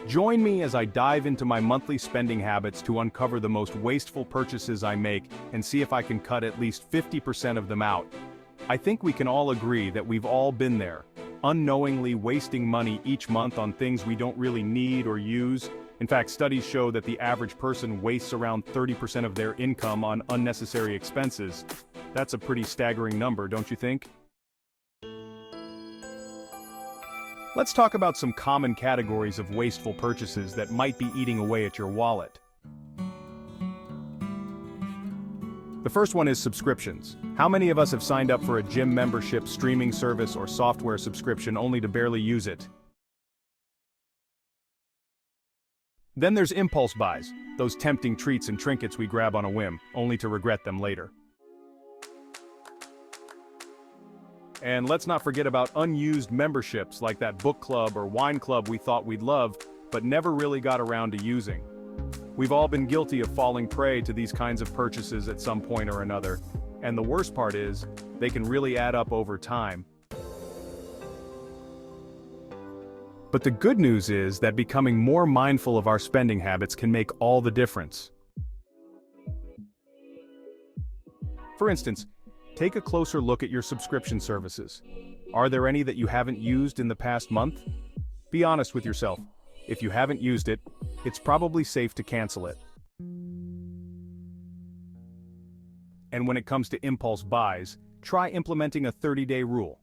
Join me as I dive into my monthly spending habits to uncover the most wasteful purchases I make and see if I can cut at least 50% of them out. I think we can all agree that we've all been there, unknowingly wasting money each month on things we don't really need or use. In fact, studies show that the average person wastes around 30% of their income on unnecessary expenses. That's a pretty staggering number, don't you think? Let's talk about some common categories of wasteful purchases that might be eating away at your wallet. The first one is subscriptions. How many of us have signed up for a gym membership, streaming service, or software subscription only to barely use it? Then there's impulse buys, those tempting treats and trinkets we grab on a whim, only to regret them later. And let's not forget about unused memberships like that book club or wine club we thought we'd love, but never really got around to using. We've all been guilty of falling prey to these kinds of purchases at some point or another, and the worst part is, they can really add up over time. But the good news is that becoming more mindful of our spending habits can make all the difference. For instance, take a closer look at your subscription services. Are there any that you haven't used in the past month? Be honest with yourself. If you haven't used it, it's probably safe to cancel it. And when it comes to impulse buys, try implementing a 30-day rule.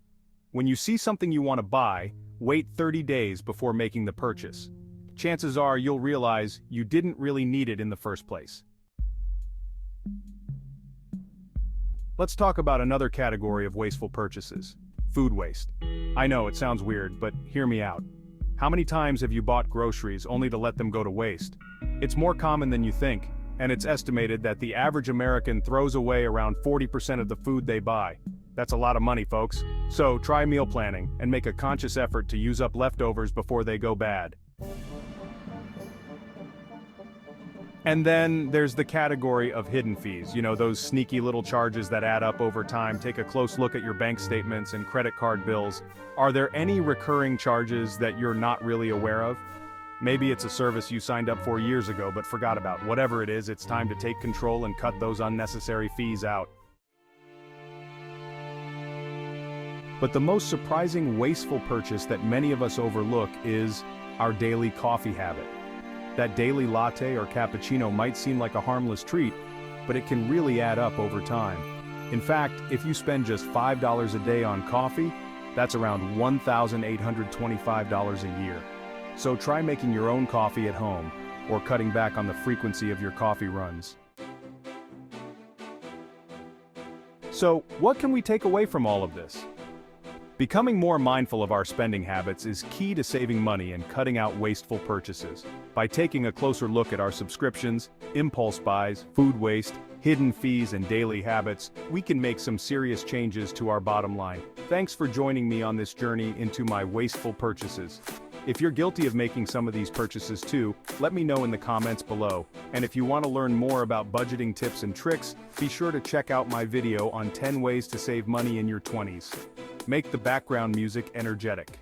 When you see something you want to buy, wait 30 days before making the purchase. Chances are you'll realize you didn't really need it in the first place. Let's talk about another category of wasteful purchases: food waste. I know it sounds weird, but hear me out. How many times have you bought groceries only to let them go to waste? It's more common than you think, and it's estimated that the average American throws away around 40% of the food they buy. That's a lot of money, folks. So try meal planning and make a conscious effort to use up leftovers before they go bad. And then there's the category of hidden fees, those sneaky little charges that add up over time. Take a close look at your bank statements and credit card bills. Are there any recurring charges that you're not really aware of? Maybe it's a service you signed up for years ago but forgot about. Whatever it is, it's time to take control and cut those unnecessary fees out. But the most surprising wasteful purchase that many of us overlook is our daily coffee habit. That daily latte or cappuccino might seem like a harmless treat, but it can really add up over time. In fact, if you spend just $5 a day on coffee, that's around $1,825 a year. So try making your own coffee at home, or cutting back on the frequency of your coffee runs. So, what can we take away from all of this? Becoming more mindful of our spending habits is key to saving money and cutting out wasteful purchases. By taking a closer look at our subscriptions, impulse buys, food waste, hidden fees, and daily habits, we can make some serious changes to our bottom line. Thanks for joining me on this journey into my wasteful purchases. If you're guilty of making some of these purchases too, let me know in the comments below. And if you want to learn more about budgeting tips and tricks, be sure to check out my video on 10 ways to save money in your 20s. Make the background music energetic.